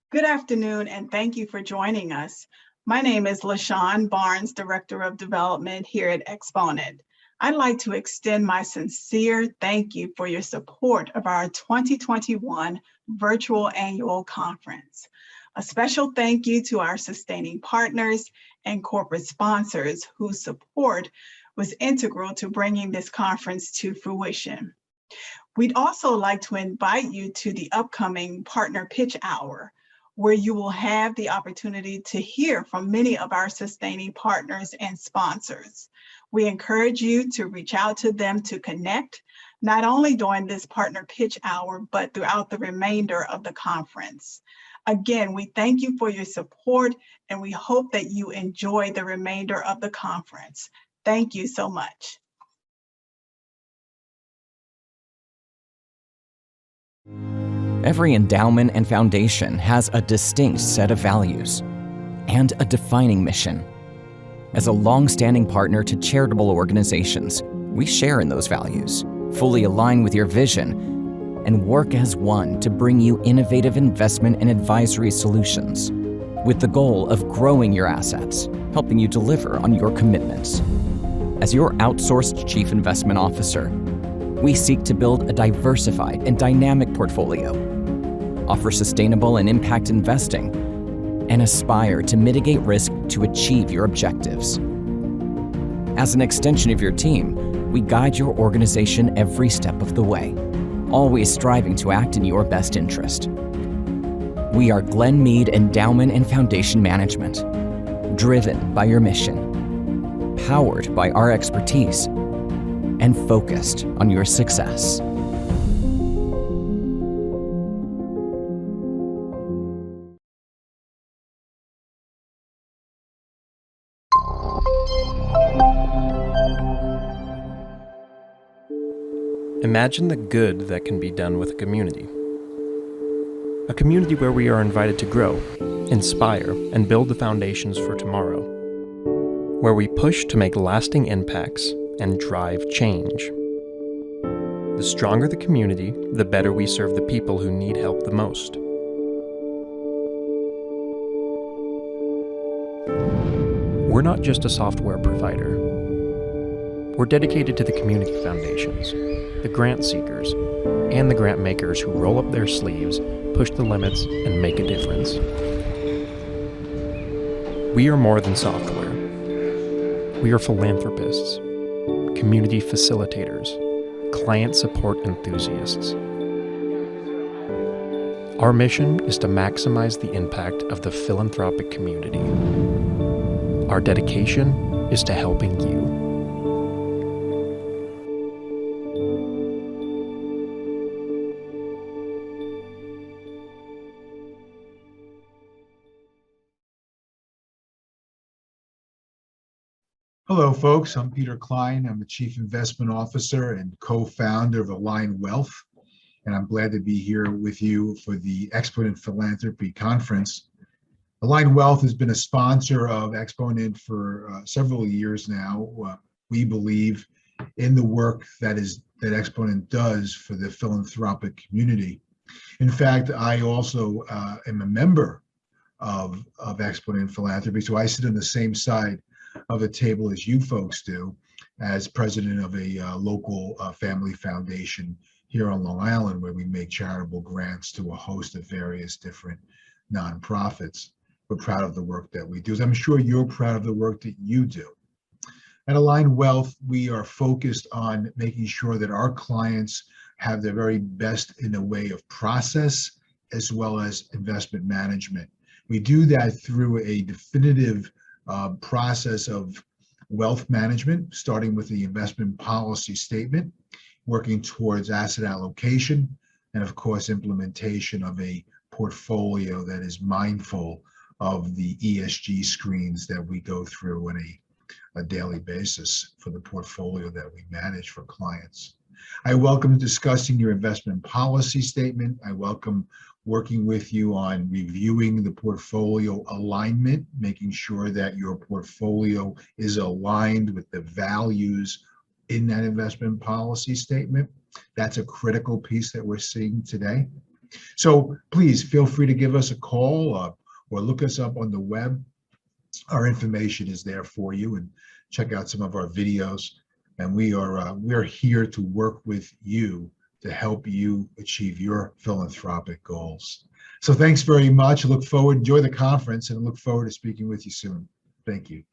Good afternoon, and thank you for joining us. My name is LaShawn Barnes, Director of Development here at Exponent. I'd like to extend my sincere thank you for your support of our 2021 virtual annual conference. A special thank you to our sustaining partners and corporate sponsors whose support was integral to bringing this conference to fruition. We'd also like to invite you to the upcoming Partner Pitch Hour, where you will have the opportunity to hear from many of our sustaining partners and sponsors. We encourage you to reach out to them to connect, not only during this Partner Pitch Hour, but throughout the remainder of the conference. Again, we thank you for your support, and we hope that you enjoy the remainder of the conference. Thank you so much. Every endowment and foundation has a distinct set of values and a defining mission. As a long-standing partner to charitable organizations, we share in those values, fully align with your vision, and work as one to bring you innovative investment and advisory solutions with the goal of growing your assets, helping you deliver on your commitments. As your outsourced Chief Investment Officer, we seek to build a diversified and dynamic portfolio, offer sustainable and impact investing, and aspire to mitigate risk to achieve your objectives. As an extension of your team, we guide your organization every step of the way, always striving to act in your best interest. We are Glen Mead Endowment and Foundation Management, driven by your mission, powered by our expertise, and focused on your success. Imagine the good that can be done with a community. A community where we are invited to grow, inspire, and build the foundations for tomorrow. Where we push to make lasting impacts and drive change. The stronger the community, the better we serve the people who need help the most. We're not just a software provider. We're dedicated to the community foundations, the grant seekers, and the grant makers who roll up their sleeves, push the limits, and make a difference. We are more than software. We are philanthropists, community facilitators, client support enthusiasts. Our mission is to maximize the impact of the philanthropic community. Our dedication is to helping you. Hello, folks. I'm Peter Klein. I'm the Chief Investment Officer and co-founder of Align Wealth, and I'm glad to be here with you for the Exponent Philanthropy Conference. Align Wealth has been a sponsor of Exponent for several years now. We believe in the work that Exponent does for the philanthropic community. In fact, I also am a member of Exponent Philanthropy, so I sit on the same side of a table as you folks do, as president of a local family foundation here on Long Island, where we make charitable grants to a host of various different nonprofits. We're proud of the work that we do, as I'm sure you're proud of the work that you do. At Align Wealth, we are focused on making sure that our clients have the very best in the way of process as well as investment management. We do that through a definitive process of wealth management, starting with the investment policy statement, working towards asset allocation, and of course, implementation of a portfolio that is mindful of the ESG screens that we go through on a daily basis for the portfolio that we manage for clients. I welcome discussing your investment policy statement. I welcome working with you on reviewing the portfolio alignment, making sure that your portfolio is aligned with the values in that investment policy statement. That's a critical piece that we're seeing today. So please feel free to give us a call or look us up on the web. Our information is there for you, and check out some of our videos. And we're here to work with you to help you achieve your philanthropic goals. So thanks very much. Enjoy the conference, and look forward to speaking with you soon. Thank you.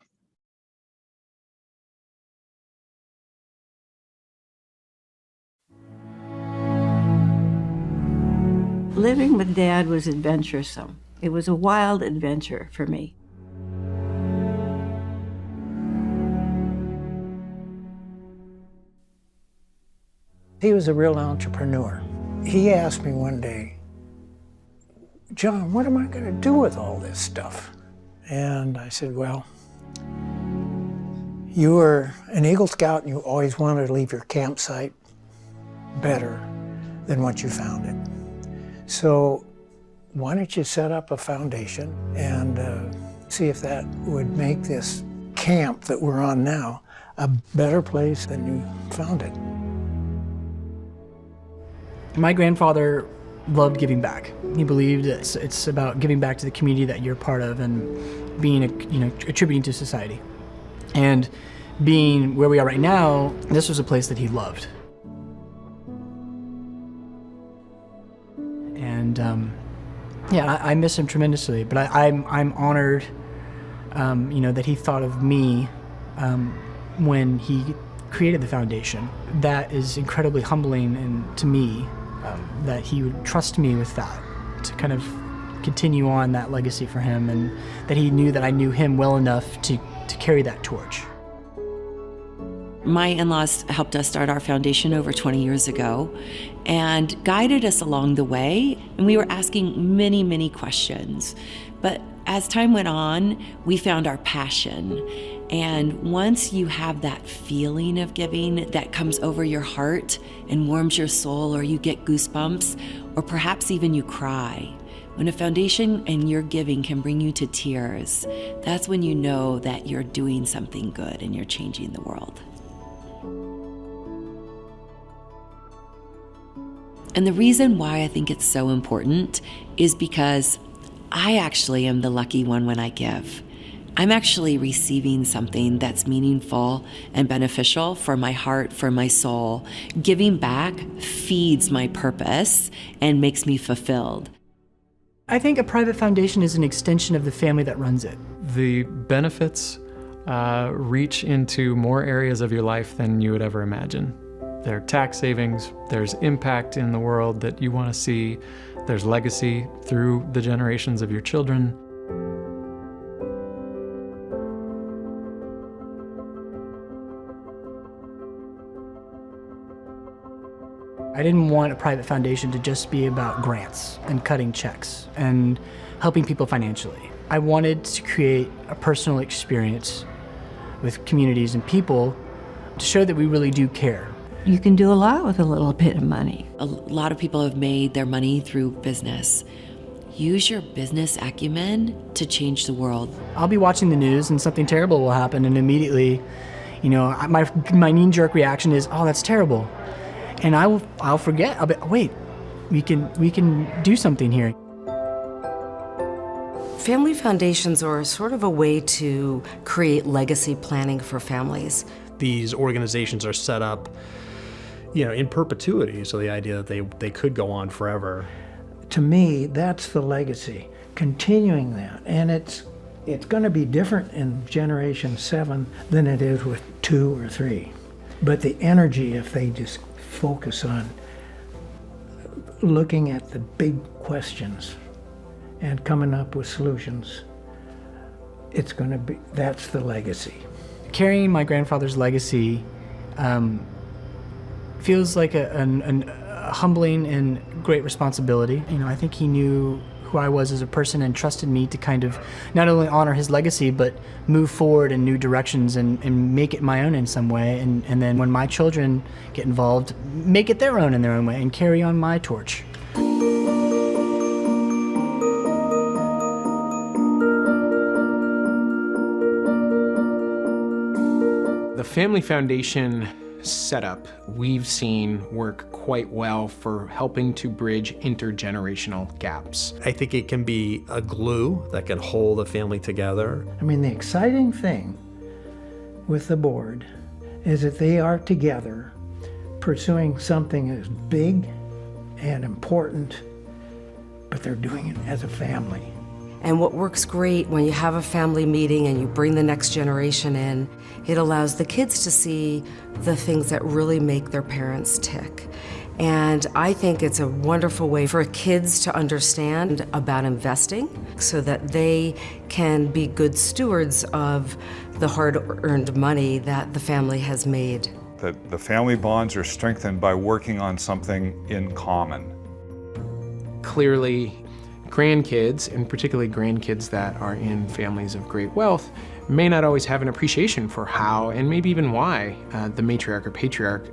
Living with Dad was adventuresome. It was a wild adventure for me. He was a real entrepreneur. He asked me one day, "John, what am I going to do with all this stuff?" And I said, "Well, you were an Eagle Scout and you always wanted to leave your campsite better than what you found it. So why don't you set up a foundation and see if that would make this camp that we're on now a better place than you found it." My grandfather loved giving back. He believed it's about giving back to the community that you're part of and being, attributing to society. And being where we are right now, this was a place that he loved. And I miss him tremendously. But I'm honored, that he thought of me when he created the foundation. That is incredibly humbling and to me. That he would trust me with that to kind of continue on that legacy for him, and that he knew that I knew him well enough to carry that torch. My in-laws helped us start our foundation over 20 years ago and guided us along the way, and we were asking many, many questions. But as time went on, we found our passion. And once you have that feeling of giving that comes over your heart and warms your soul, or you get goosebumps, or perhaps even you cry, when a foundation and your giving can bring you to tears, that's when you know that you're doing something good and you're changing the world. And the reason why I think it's so important is because I actually am the lucky one when I give. I'm actually receiving something that's meaningful and beneficial for my heart, for my soul. Giving back feeds my purpose and makes me fulfilled. I think a private foundation is an extension of the family that runs it. The benefits reach into more areas of your life than you would ever imagine. There are tax savings, there's impact in the world that you want to see, there's legacy through the generations of your children. I didn't want a private foundation to just be about grants and cutting checks and helping people financially. I wanted to create a personal experience with communities and people to show that we really do care. You can do a lot with a little bit of money. A lot of people have made their money through business. Use your business acumen to change the world. I'll be watching the news and something terrible will happen, and immediately, my knee-jerk reaction is, "Oh, that's terrible." And I'll forget. I'll be, wait, we can do something here. Family foundations are sort of a way to create legacy planning for families. These organizations are set up, in perpetuity. So the idea that they could go on forever. To me, that's the legacy, continuing that. And it's going to be different in Generation 7 than it is with 2 or 3. But the energy, if they just focus on looking at the big questions and coming up with solutions, that's the legacy. Carrying my grandfather's legacy feels like a humbling and great responsibility. I think he knew who I was as a person and trusted me to kind of not only honor his legacy, but move forward in new directions and make it my own in some way. And then when my children get involved, make it their own in their own way and carry on my torch. The Family Foundation setup we've seen work quite well for helping to bridge intergenerational gaps. I think it can be a glue that can hold a family together. I mean, the exciting thing with the board is that they are together pursuing something as big and important, but they're doing it as a family. And what works great when you have a family meeting and you bring the next generation in, it allows the kids to see the things that really make their parents tick. And I think it's a wonderful way for kids to understand about investing so that they can be good stewards of the hard-earned money that the family has made. The family bonds are strengthened by working on something in common. Clearly, grandkids, and particularly grandkids that are in families of great wealth, may not always have an appreciation for how, and maybe even why, the matriarch or patriarch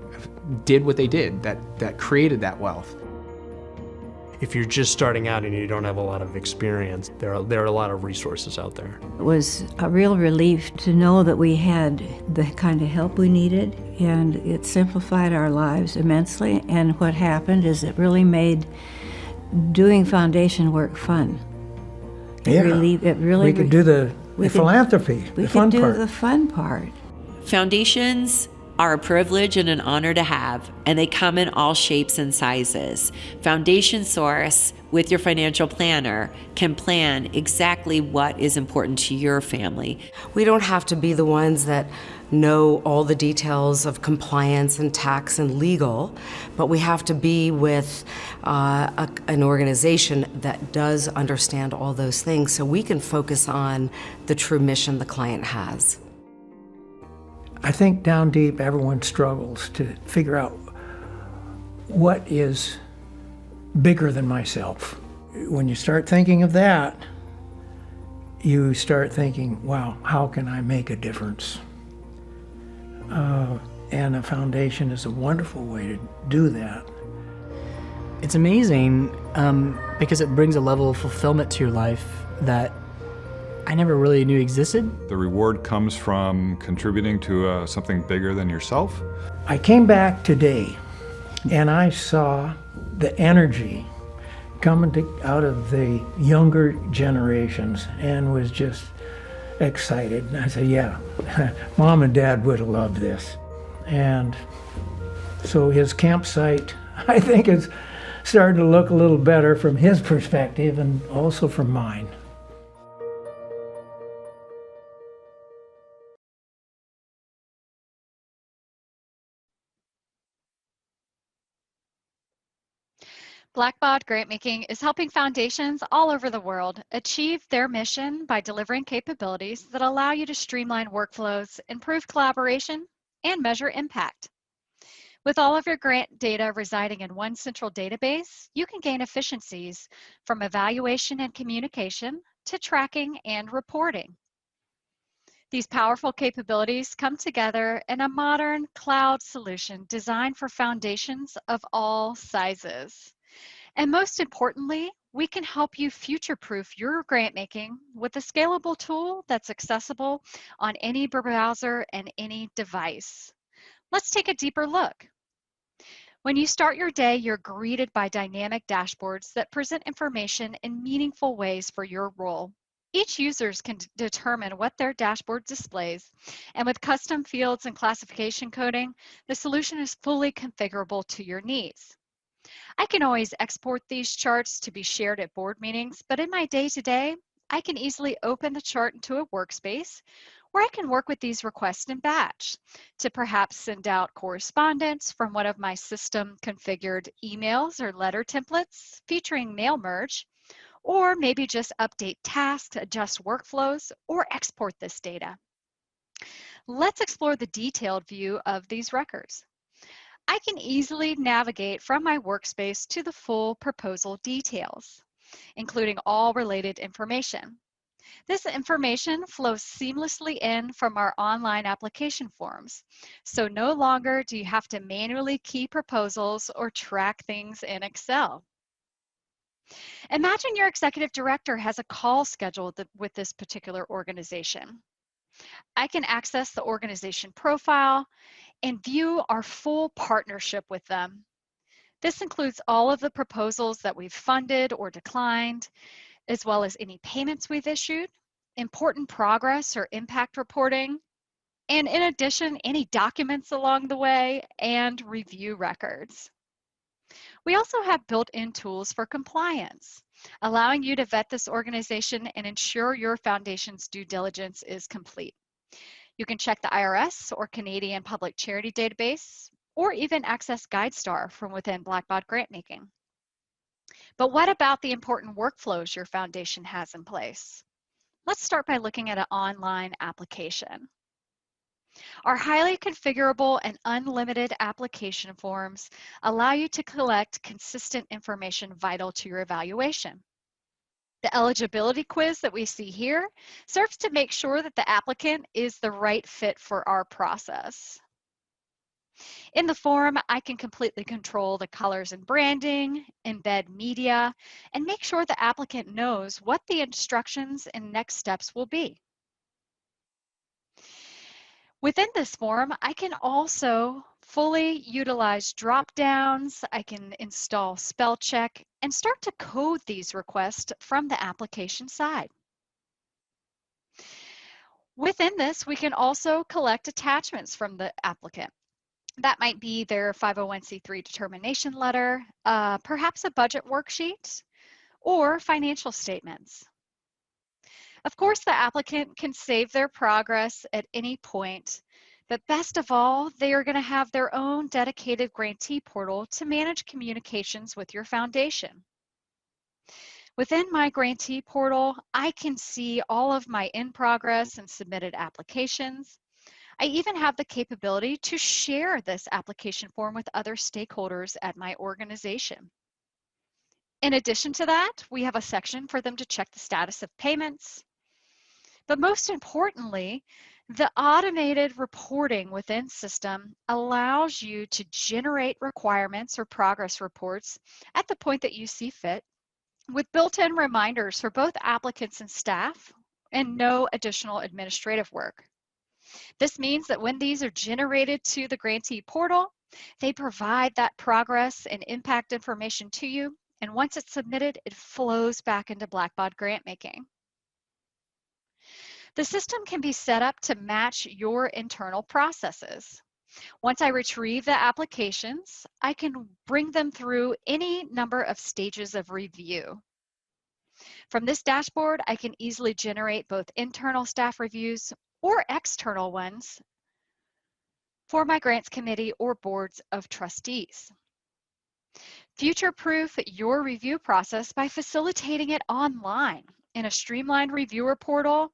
did what they did, that created that wealth. If you're just starting out and you don't have a lot of experience, there are a lot of resources out there. It was a real relief to know that we had the kind of help we needed, and it simplified our lives immensely. And what happened is it really made doing foundation work fun. It really we could do the philanthropy, the fun part. We could do the fun part. Foundations are a privilege and an honor to have, and they come in all shapes and sizes. Foundation Source, with your financial planner, can plan exactly what is important to your family. We don't have to be the ones that know all the details of compliance and tax and legal, but we have to be with an organization that does understand all those things so we can focus on the true mission the client has. I think down deep, everyone struggles to figure out what is bigger than myself. When you start thinking of that, you start thinking, wow, how can I make a difference? And a foundation is a wonderful way to do that. It's amazing because it brings a level of fulfillment to your life that I never really knew existed. The reward comes from contributing to something bigger than yourself. I came back today and I saw the energy coming out of the younger generations and was just excited. And I said, yeah, Mom and Dad would have loved this. And so his campsite, I think, is starting to look a little better from his perspective and also from mine. Blackbaud Grantmaking is helping foundations all over the world achieve their mission by delivering capabilities that allow you to streamline workflows, improve collaboration, and measure impact. With all of your grant data residing in one central database, you can gain efficiencies from evaluation and communication to tracking and reporting. These powerful capabilities come together in a modern cloud solution designed for foundations of all sizes. And most importantly, we can help you future-proof your grant making with a scalable tool that's accessible on any browser and any device. Let's take a deeper look. When you start your day, you're greeted by dynamic dashboards that present information in meaningful ways for your role. Each user can determine what their dashboard displays, and with custom fields and classification coding, the solution is fully configurable to your needs. I can always export these charts to be shared at board meetings, but in my day-to-day, I can easily open the chart into a workspace where I can work with these requests in batch to perhaps send out correspondence from one of my system-configured emails or letter templates featuring mail merge, or maybe just update tasks, adjust workflows, or export this data. Let's explore the detailed view of these records. I can easily navigate from my workspace to the full proposal details, including all related information. This information flows seamlessly in from our online application forms, so no longer do you have to manually key proposals or track things in Excel. Imagine your executive director has a call scheduled with this particular organization. I can access the organization profile and view our full partnership with them. This includes all of the proposals that we've funded or declined, as well as any payments we've issued, important progress or impact reporting, and in addition, any documents along the way and review records. We also have built-in tools for compliance, allowing you to vet this organization and ensure your foundation's due diligence is complete. You can check the IRS or Canadian Public Charity Database, or even access GuideStar from within Blackbaud Grantmaking. But what about the important workflows your foundation has in place? Let's start by looking at an online application. Our highly configurable and unlimited application forms allow you to collect consistent information vital to your evaluation. The eligibility quiz that we see here serves to make sure that the applicant is the right fit for our process. In the form, I can completely control the colors and branding, embed media, and make sure the applicant knows what the instructions and next steps will be. Within this form, I can also fully utilize drop-downs, I can install spell check, and start to code these requests from the application side. Within this, we can also collect attachments from the applicant. That might be their 501c3 determination letter, perhaps a budget worksheet, or financial statements. Of course, the applicant can save their progress at any point, but best of all, they are going to have their own dedicated grantee portal to manage communications with your foundation. Within my grantee portal, I can see all of my in-progress and submitted applications. I even have the capability to share this application form with other stakeholders at my organization. In addition to that, we have a section for them to check the status of payments. But most importantly, the automated reporting within system allows you to generate requirements or progress reports at the point that you see fit, with built-in reminders for both applicants and staff, and no additional administrative work. This means that when these are generated to the grantee portal, they provide that progress and impact information to you, and once it's submitted, it flows back into Blackbaud Grantmaking. The system can be set up to match your internal processes. Once I retrieve the applications, I can bring them through any number of stages of review. From this dashboard, I can easily generate both internal staff reviews or external ones for my grants committee or boards of trustees. Future-proof your review process by facilitating it online in a streamlined reviewer portal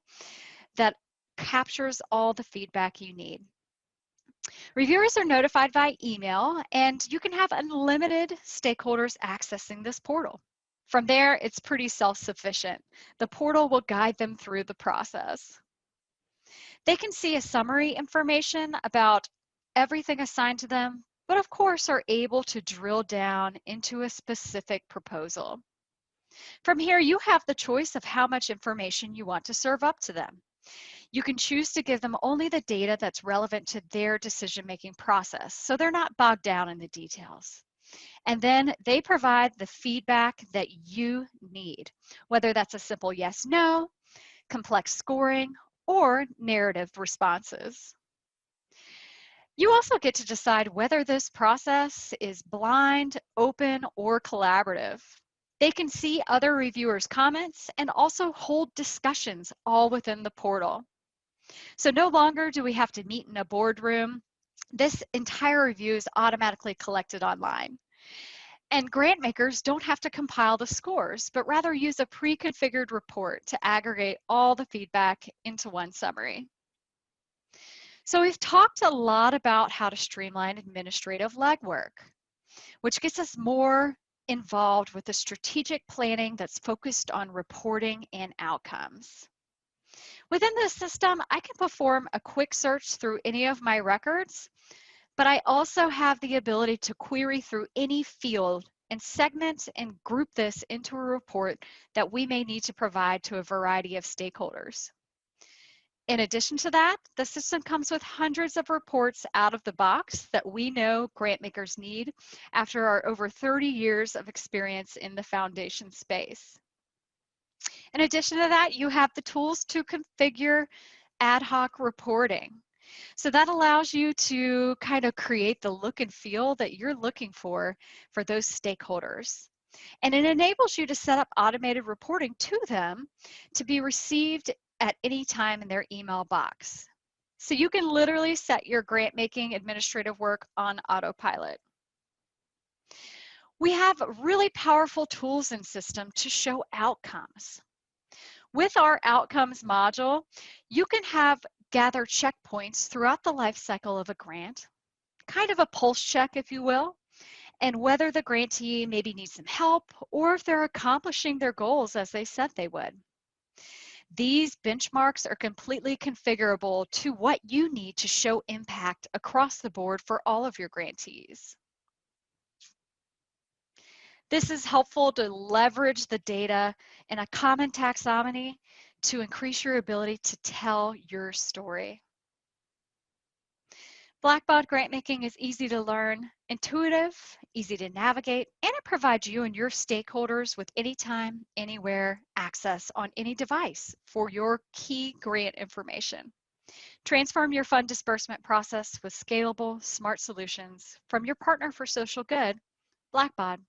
that captures all the feedback you need. Reviewers are notified by email, and you can have unlimited stakeholders accessing this portal. From there, it's pretty self-sufficient. The portal will guide them through the process. They can see a summary information about everything assigned to them, but of course are able to drill down into a specific proposal. From here, you have the choice of how much information you want to serve up to them. You can choose to give them only the data that's relevant to their decision-making process, so they're not bogged down in the details. And then they provide the feedback that you need, whether that's a simple yes, no, complex scoring, or narrative responses. You also get to decide whether this process is blind, open, or collaborative. They can see other reviewers' comments and also hold discussions all within the portal. So no longer do we have to meet in a boardroom. This entire review is automatically collected online. And grant makers don't have to compile the scores, but rather use a pre-configured report to aggregate all the feedback into one summary. So we've talked a lot about how to streamline administrative legwork, which gets us more involved with the strategic planning that's focused on reporting and outcomes. Within this system, I can perform a quick search through any of my records, but I also have the ability to query through any field and segment and group this into a report that we may need to provide to a variety of stakeholders. In addition to that, the system comes with hundreds of reports out of the box that we know grant makers need after our over 30 years of experience in the foundation space. In addition to that, you have the tools to configure ad hoc reporting. So that allows you to kind of create the look and feel that you're looking for those stakeholders. And it enables you to set up automated reporting to them to be received at any time in their email box. So you can literally set your grant making administrative work on autopilot. We have really powerful tools and system to show outcomes. With our outcomes module, you can gather checkpoints throughout the life cycle of a grant, kind of a pulse check, if you will, and whether the grantee maybe needs some help or if they're accomplishing their goals as they said they would. These benchmarks are completely configurable to what you need to show impact across the board for all of your grantees. This is helpful to leverage the data in a common taxonomy to increase your ability to tell your story. Blackbaud Grantmaking is easy to learn, intuitive, easy to navigate, and it provides you and your stakeholders with anytime, anywhere access on any device for your key grant information. Transform your fund disbursement process with scalable, smart solutions from your partner for social good, Blackbaud.